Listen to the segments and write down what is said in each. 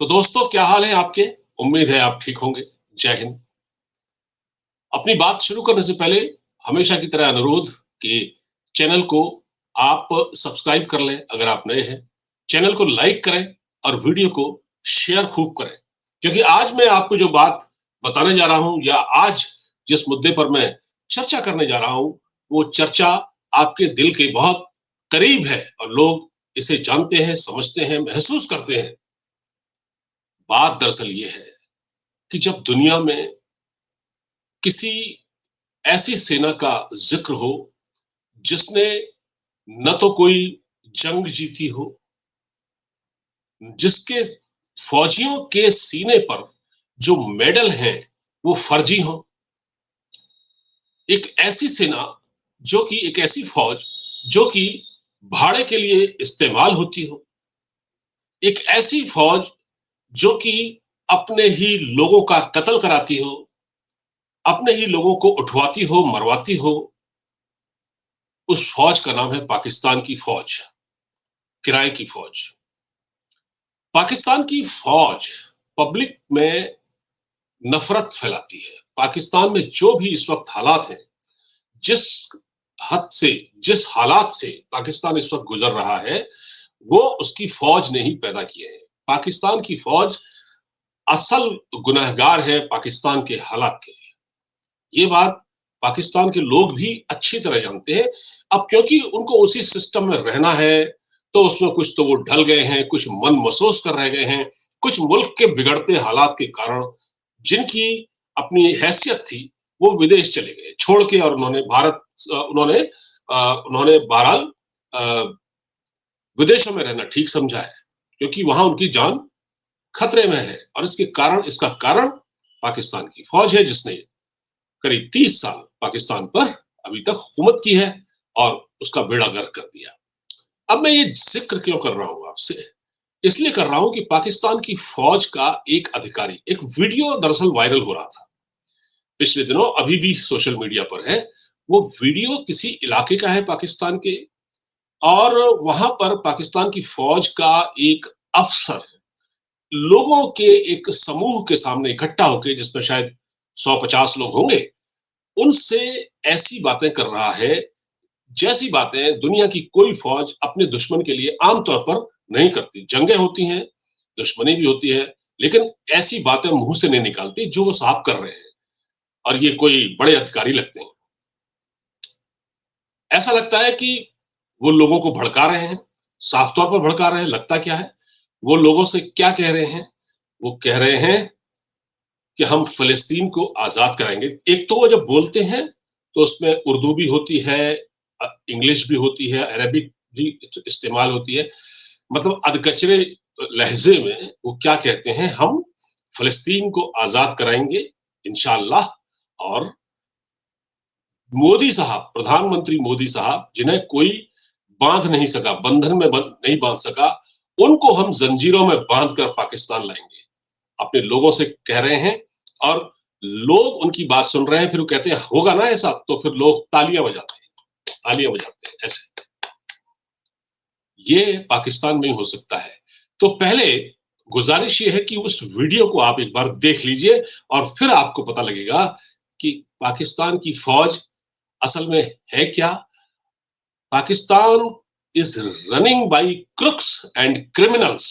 तो दोस्तों, क्या हाल है आपके? उम्मीद है आप ठीक होंगे। जय हिंद। अपनी बात शुरू करने से पहले हमेशा की तरह अनुरोध कि चैनल को आप सब्सक्राइब कर लें अगर आप नए हैं। चैनल को लाइक करें और वीडियो को शेयर खूब करें, क्योंकि आज मैं आपको जो बात बताने जा रहा हूं या आज जिस मुद्दे पर मैं चर्चा करने जा रहा हूं, वो चर्चा आपके दिल के बहुत करीब है और लोग इसे जानते हैं, समझते हैं, महसूस करते हैं। बात दरअसल ये है कि जब दुनिया में किसी ऐसी सेना का जिक्र हो जिसने न तो कोई जंग जीती हो, जिसके फौजियों के सीने पर जो मेडल हैं वो फर्जी हो, एक ऐसी सेना जो कि एक ऐसी फौज जो कि भाड़े के लिए इस्तेमाल होती हो, एक ऐसी फौज जो कि अपने ही लोगों का कत्ल कराती हो, अपने ही लोगों को उठवाती हो, मरवाती हो, उस फौज का नाम है पाकिस्तान की फौज, किराए की फौज। पाकिस्तान की फौज पब्लिक में नफरत फैलाती है। पाकिस्तान में जो भी इस वक्त हालात हैं, जिस हद से, जिस हालात से पाकिस्तान इस वक्त गुजर रहा है, वो उसकी फौज ने ही पैदा किए हैं। पाकिस्तान की फौज असल गुनहगार है पाकिस्तान के हालात के लिए। ये बात पाकिस्तान के लोग भी अच्छी तरह जानते हैं। अब क्योंकि उनको उसी सिस्टम में रहना है, तो उसमें कुछ तो वो ढल गए हैं, कुछ मन महसूस कर रह गए हैं, कुछ मुल्क के बिगड़ते हालात के कारण जिनकी अपनी हैसियत थी वो विदेश चले गए छोड़ के, और उन्होंने भारत उन्होंने उन्होंने बहरहाल विदेशों में रहना ठीक समझा है, क्योंकि वहां उनकी जान खतरे में है। और इसका कारण पाकिस्तान की फौज है, जिसने करीब 30 साल पाकिस्तान पर अभी तक हुकूमत की है और उसका बेड़ा गर्क कर दिया। अब मैं ये जिक्र क्यों कर रहा हूं आपसे? इसलिए कर रहा हूं कि पाकिस्तान की फौज का एक अधिकारी, एक वीडियो दरअसल वायरल हो रहा था पिछले दिनों, अभी भी सोशल मीडिया पर है। वो वीडियो किसी इलाके का है पाकिस्तान के, और वहां पर पाकिस्तान की फौज का एक अफसर लोगों के एक समूह के सामने इकट्ठा होकर, जिसमें शायद 150 लोग होंगे, उनसे ऐसी बातें कर रहा है जैसी बातें दुनिया की कोई फौज अपने दुश्मन के लिए आमतौर पर नहीं करती। जंगें होती हैं, दुश्मनी भी होती है, लेकिन ऐसी बातें मुंह से नहीं निकालती जो वो साहब कर रहे हैं। और ये कोई बड़े अधिकारी लगते हैं। ऐसा लगता है कि वो लोगों को भड़का रहे हैं, साफ तौर पर भड़का रहे हैं। लगता क्या है, वो लोगों से क्या कह रहे हैं? वो कह रहे हैं कि हम फिलिस्तीन को आजाद कराएंगे। एक तो वो जब बोलते हैं तो उसमें उर्दू भी होती है, इंग्लिश भी होती है, अरबिक भी इस्तेमाल होती है। मतलब अधकचरे लहजे में वो क्या कहते हैं, हम फिलिस्तीन को आजाद कराएंगे इंशाअल्लाह। और मोदी साहब, प्रधानमंत्री मोदी साहब, जिन्हें कोई बांध नहीं सका, बंधन में नहीं बांध सका, उनको हम जंजीरों में बांधकर पाकिस्तान लाएंगे, अपने लोगों से कह रहे हैं। और लोग उनकी बात सुन रहे हैं, फिर वो कहते हैं होगा ना ऐसा, तो फिर लोग तालियां बजाते हैं, तालियां बजाते हैं ऐसे। ये पाकिस्तान में ही हो सकता है। तो पहले गुजारिश ये है कि उस वीडियो को आप एक बार देख लीजिए और फिर आपको पता लगेगा कि पाकिस्तान की फौज असल में है क्या। Pakistan is running by crooks and criminals,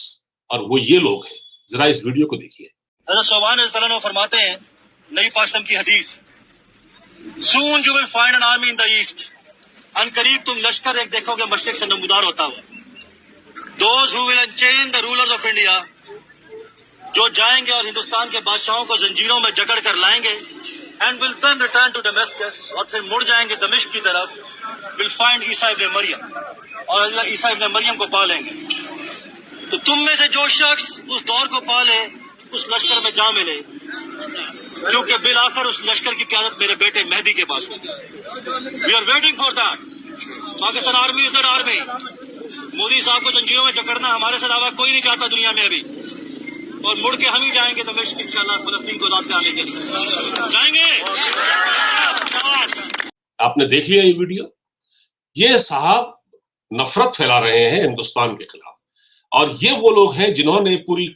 और वो ये लोग हैं। जरा इस वीडियो को देखिए। हज़रत सोबान अलैहिस्सलाम फरमाते हैं, नई पाकिस्तान की हदीस, soon you will find an army in the east, अनकरीब तुम लश्कर एक देखोगे मशरिक से नमूदार होता हुआ। Those who will unchain the rulers of India, जो जाएंगे और हिंदुस्तान के बादशाहों को जंजीरों में जकड़ कर लाएंगे, and will then return to Damascus, और फिर मुड़ जाएंगे दमिश्क की तरफ, विल फाइंड ईसा इब्न मरियम, और अल्लाह ईसा इब्न मरियम को पा लेंगे। तो तुम में से जो शख्स उस दौर को पाले उस लश्कर में जा मिले, क्योंकि बिल आखिर उस लश्कर की क़यादत मेरे बेटे मेहदी के पास होगी। We are waiting for that. Pakistan army is that army. Modi साहब को जंजीरों में जकड़ना हमारे से अलावा कोई नहीं चाहता दुनिया में अभी, और मुड़ के हम ही जाएंगे दमिश्क इंशाअल्लाह, फलस्तीन को आजाद कराने के लिए जाएंगे। आपने देख लिया ये वीडियो। ये साहब नफरत फैला रहे हैं हिंदुस्तान के खिलाफ, और ये वो लोग हैं जिन्होंने पूरी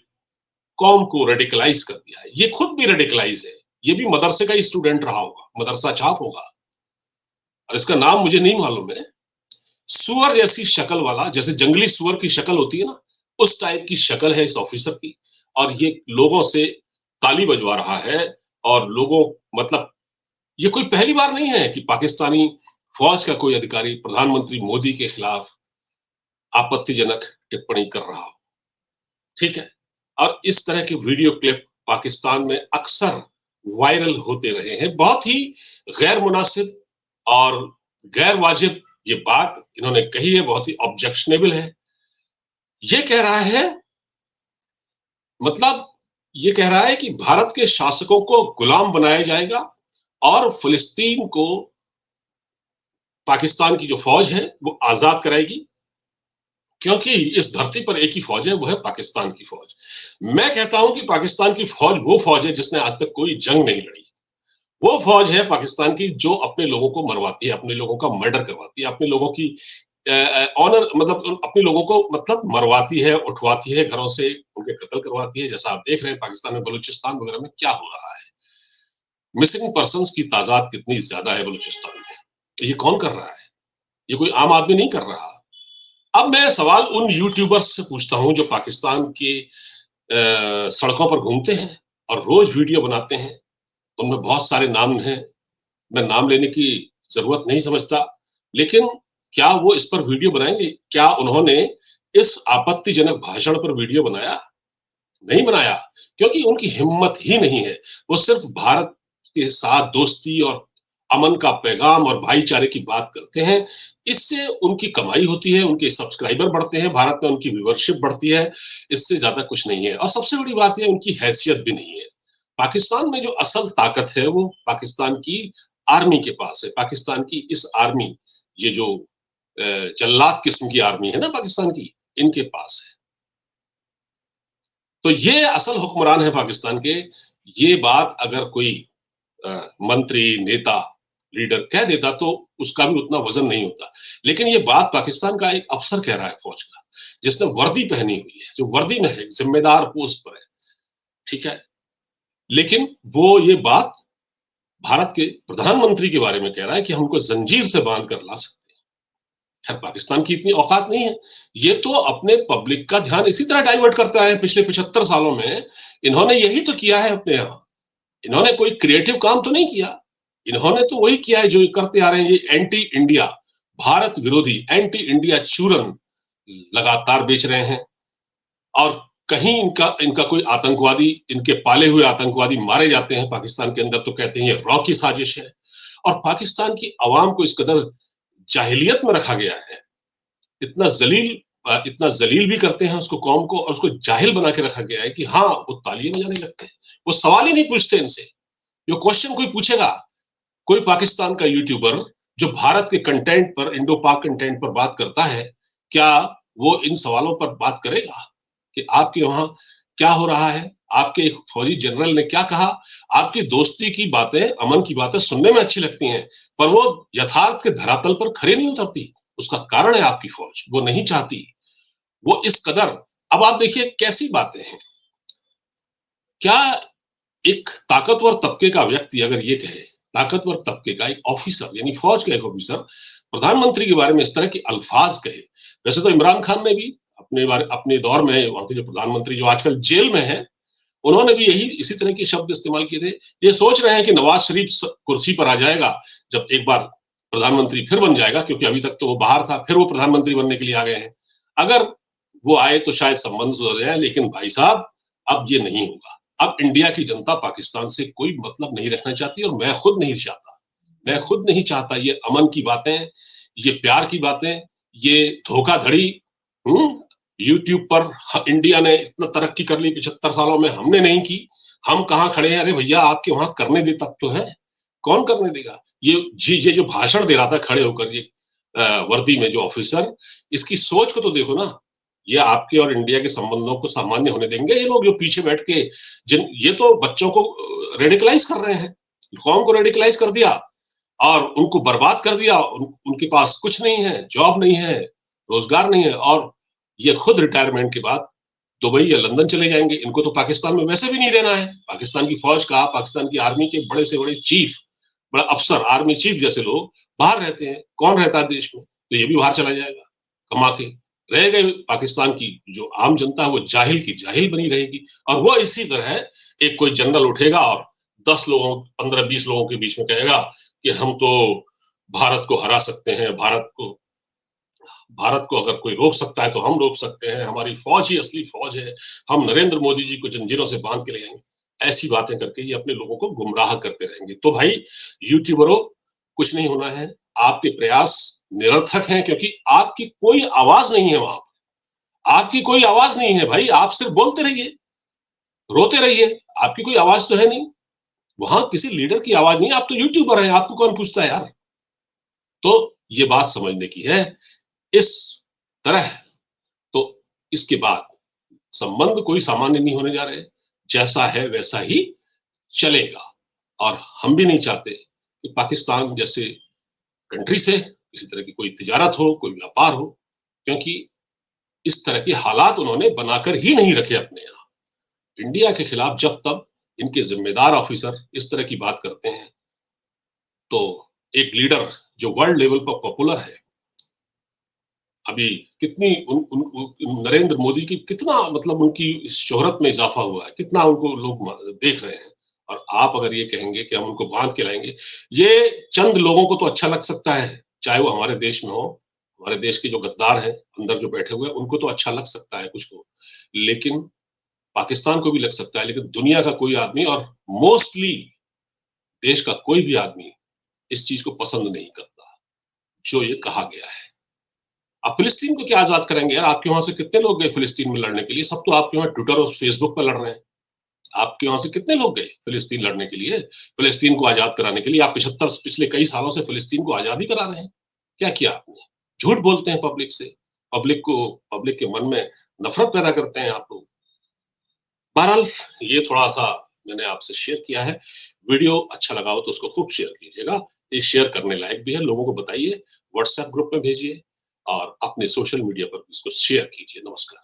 कौम को रेडिकलाइज कर दिया है। ये खुद भी रेडिकलाइज है, ये भी मदरसे का ही स्टूडेंट रहा होगा, मदरसा छाप होगा, और इसका नाम मुझे नहीं मालूम है। सुअर जैसी शक्ल वाला, जैसे जंगली सुअर की शक्ल होती है ना, उस टाइप की शक्ल है इस ऑफिसर की, और ये लोगों से ताली बजवा रहा है। और लोगों, मतलब ये कोई पहली बार नहीं है कि पाकिस्तानी फौज का कोई अधिकारी प्रधानमंत्री मोदी के खिलाफ आपत्तिजनक टिप्पणी कर रहा हो, ठीक है। और इस तरह के वीडियो क्लिप पाकिस्तान में अक्सर वायरल होते रहे हैं। बहुत ही गैर मुनासिब और गैर वाजिब ये बात इन्होंने कही है, बहुत ही ऑब्जेक्शनेबल है। ये कह रहा है, मतलब ये कह रहा है कि भारत के शासकों को गुलाम बनाया जाएगा और फिलिस्तीन को पाकिस्तान की जो फौज है वो आजाद कराएगी, क्योंकि इस धरती पर एक ही फौज है, वो है पाकिस्तान की फौज। मैं कहता हूं कि पाकिस्तान की फौज वो फौज है जिसने आज तक कोई जंग नहीं लड़ी। वो फौज है पाकिस्तान की जो अपने लोगों को मरवाती है, अपने लोगों का मर्डर करवाती है, अपने लोगों की ऑनर, मतलब अपने लोगों को मतलब मरवाती है, उठवाती है घरों से, उनके कत्ल करवाती है। जैसा आप देख रहे हैं पाकिस्तान में बलूचिस्तान वगैरह में क्या हो रहा है, मिसिंग पर्संस की तादाद कितनी ज्यादा है बलूचिस्तान में। ये कौन कर रहा है? ये कोई आम आदमी नहीं कर रहा। अब मैं सवाल उन यूट्यूबर्स से पूछता हूं जो पाकिस्तान के सड़कों पर घूमते हैं और रोज वीडियो बनाते हैं। उनमें बहुत सारे नाम हैं, मैं नाम लेने की जरूरत नहीं समझता, लेकिन क्या वो इस पर वीडियो बनाएंगे? क्या उन्होंने इस आपत्तिजनक भाषण पर वीडियो बनाया? नहीं बनाया, क्योंकि उनकी हिम्मत ही नहीं है। वो सिर्फ भारत के साथ दोस्ती और अमन का पैगाम और भाईचारे की बात करते हैं। इससे उनकी कमाई होती है, उनके सब्सक्राइबर बढ़ते हैं, भारत में उनकी व्यूअरशिप बढ़ती है, इससे ज्यादा कुछ नहीं है। और सबसे बड़ी बात है, उनकी हैसियत भी नहीं है। पाकिस्तान में जो असल ताकत है वो पाकिस्तान की आर्मी के पास है। पाकिस्तान की इस आर्मी, ये जो जल्लाद किस्म की आर्मी है ना पाकिस्तान की, इनके पास है। तो ये असल हुक्मरान है पाकिस्तान के। ये बात अगर कोई मंत्री, नेता, लीडर कह देता तो उसका भी उतना वजन नहीं होता, लेकिन ये बात पाकिस्तान का एक अफसर कह रहा है फौज का, जिसने वर्दी पहनी हुई है, जो वर्दी में है, जिम्मेदार पोस्ट पर है, ठीक है। लेकिन वो ये बात भारत के प्रधानमंत्री के बारे में कह रहा है कि हमको जंजीर से बांध कर ला सकते हैं। खैर, पाकिस्तान की इतनी औकात नहीं है। ये तो अपने पब्लिक का ध्यान इसी तरह डाइवर्ट करता है। पिछले 75 सालों में इन्होंने यही तो किया है अपने यहाँ। इन्होंने कोई क्रिएटिव काम तो नहीं किया, इन्होंने तो वही किया है जो करते आ रहे हैं। ये एंटी इंडिया, भारत विरोधी एंटी इंडिया चूरन लगातार बेच रहे हैं। और कहीं इनका कोई आतंकवादी, इनके पाले हुए आतंकवादी मारे जाते हैं पाकिस्तान के अंदर, तो कहते हैं ये रॉ की साजिश है। और पाकिस्तान की आवाम को इस कदर जाहिलियत में रखा गया है, इतना जलील भी करते हैं उसको, कौम को, और उसको जाहिल बना के रखा गया है कि हाँ, वो तालियां बजाने लगते हैं, वो सवाल ही नहीं पूछते इनसे। जो क्वेश्चन कोई पूछेगा, कोई पाकिस्तान का यूट्यूबर जो भारत के कंटेंट पर, इंडो पाक कंटेंट पर बात करता है, क्या वो इन सवालों पर बात करेगा कि आपके वहां क्या हो रहा है, आपके एक फौजी जनरल ने क्या कहा? आपकी दोस्ती की बातें, अमन की बातें सुनने में अच्छी लगती हैं, पर वो यथार्थ के धरातल पर खड़े नहीं उतरती। उसका कारण है आपकी फौज, वो नहीं चाहती, वो इस कदर। अब आप देखिए कैसी बातें हैं। क्या एक ताकतवर तबके का व्यक्ति अगर ये कहे, ताकतवर तबके का एक ऑफिसर, यानी फौज का एक ऑफिसर, प्रधानमंत्री के बारे में इस तरह के अल्फाज कहे। वैसे तो इमरान खान ने भी अपने दौर में, वहां के जो प्रधानमंत्री जो आजकल जेल में है, उन्होंने भी इसी तरह के शब्द इस्तेमाल किए थे। ये सोच रहे हैं कि नवाज शरीफ कुर्सी पर आ जाएगा जब एक बार प्रधानमंत्री फिर बन जाएगा, क्योंकि अभी तक तो वो बाहर था, फिर वो प्रधानमंत्री बनने के लिए आ गए हैं। अगर वो आए तो शायद संबंध सुधर जाए, लेकिन भाई साहब अब ये नहीं होगा। अब इंडिया की जनता पाकिस्तान से कोई मतलब नहीं रखना चाहती, और मैं खुद नहीं चाहता। मैं खुद नहीं चाहता। ये अमन की बातें, ये प्यार की बातें, ये धोखाधड़ी, यूट्यूब पर इंडिया ने इतना तरक्की कर ली 75 सालों में, हमने नहीं की, हम कहाँ खड़े हैं? अरे भैया, आपके वहां करने दे तक तो है, कौन करने देगा? ये जो भाषण दे रहा था खड़े होकर, ये वर्दी में जो ऑफिसर, इसकी सोच को तो देखो ना। ये आपके और इंडिया के संबंधों को सामान्य होने देंगे ये लोग जो पीछे बैठ के, ये तो बच्चों को रेडिकलाइज कर रहे हैं, कौम को रेडिकलाइज कर दिया और उनको बर्बाद कर दिया। उनके पास कुछ नहीं है, जॉब नहीं है, रोजगार नहीं है, और ये खुद रिटायरमेंट के बाद दुबई या लंदन चले जाएंगे। इनको तो पाकिस्तान में वैसे भी नहीं रहना है। पाकिस्तान की फौज का, पाकिस्तान की आर्मी के बड़े से बड़े चीफ, बड़ा अफसर, आर्मी चीफ जैसे लोग बाहर रहते हैं। कौन रहता है देश में? तो ये भी बाहर चला जाएगा कमा के। रह गए पाकिस्तान की जो आम जनता है, वो जाहिल की जाहिल बनी रहेगी। और वो इसी तरह एक कोई जनरल उठेगा और 10 लोगों, 15-20 लोगों के बीच में कहेगा कि हम तो भारत को हरा सकते हैं, भारत को अगर कोई रोक सकता है तो हम रोक सकते हैं, हमारी फौज ही असली फौज है, हम नरेंद्र मोदी जी को जंजीरों से बांध के ले आएंगे। ऐसी बातें करके ये अपने लोगों को गुमराह करते रहेंगे। तो भाई यूट्यूबरों, कुछ नहीं होना है। आपके प्रयास निरर्थक हैं, क्योंकि आपकी कोई आवाज नहीं है वहां पर। आपकी कोई आवाज नहीं है भाई। आप सिर्फ बोलते रहिए, रोते रहिए, आपकी कोई आवाज तो है नहीं वहां। किसी लीडर की आवाज नहीं। आप तो यूट्यूबर हैं, आपको कौन पूछता है यार? तो ये बात समझने की है। इस तरह तो इसके बाद संबंध कोई सामान्य नहीं होने जा रहे। जैसा है वैसा ही चलेगा। और हम भी नहीं चाहते कि पाकिस्तान जैसे कंट्री से किसी तरह की कोई तिजारत हो, कोई व्यापार हो, क्योंकि इस तरह के हालात उन्होंने बनाकर ही नहीं रखे अपने यहाँ। इंडिया के खिलाफ जब तब इनके जिम्मेदार ऑफिसर इस तरह की बात करते हैं, तो एक लीडर जो वर्ल्ड लेवल पर पॉपुलर है, अभी कितनी नरेंद्र मोदी की कितना मतलब उनकी शोहरत में इजाफा हुआ है, कितना उनको लोग देख रहे हैं। और आप अगर ये कहेंगे कि हम उनको बांध के लाएंगे, ये चंद लोगों को तो अच्छा लग सकता है, चाहे वो हमारे देश में हो, हमारे देश के जो गद्दार हैं अंदर जो बैठे हुए हैं, उनको तो अच्छा लग सकता है कुछ को, लेकिन पाकिस्तान को भी लग सकता है, लेकिन दुनिया का कोई आदमी और मोस्टली देश का कोई भी आदमी इस चीज को पसंद नहीं करता जो ये कहा गया है। आप फिलिस्तीन को क्या आजाद करेंगे यार? आपके वहां से कितने लोग गए फिलिस्तीन में लड़ने के लिए? सब तो आपके वहां ट्विटर और फेसबुक पर लड़ रहे हैं। आपके वहां से कितने लोग गए फिलिस्तीन लड़ने के लिए, फिलिस्तीन को आजाद कराने के लिए? आप पिछले कई सालों से फिलिस्तीन को आजादी करा रहे हैं। क्या किया आपने? झूठ बोलते हैं पब्लिक से, पब्लिक के मन में नफरत पैदा करते हैं आप लोग। बहरहाल ये थोड़ा सा मैंने आपसे शेयर किया है। वीडियो अच्छा लगा हो तो उसको खूब शेयर कीजिएगा। ये शेयर करने लायक भी है, लोगों को बताइए, व्हाट्सएप ग्रुप में भेजिए और अपने सोशल मीडिया पर इसको शेयर कीजिए। नमस्कार।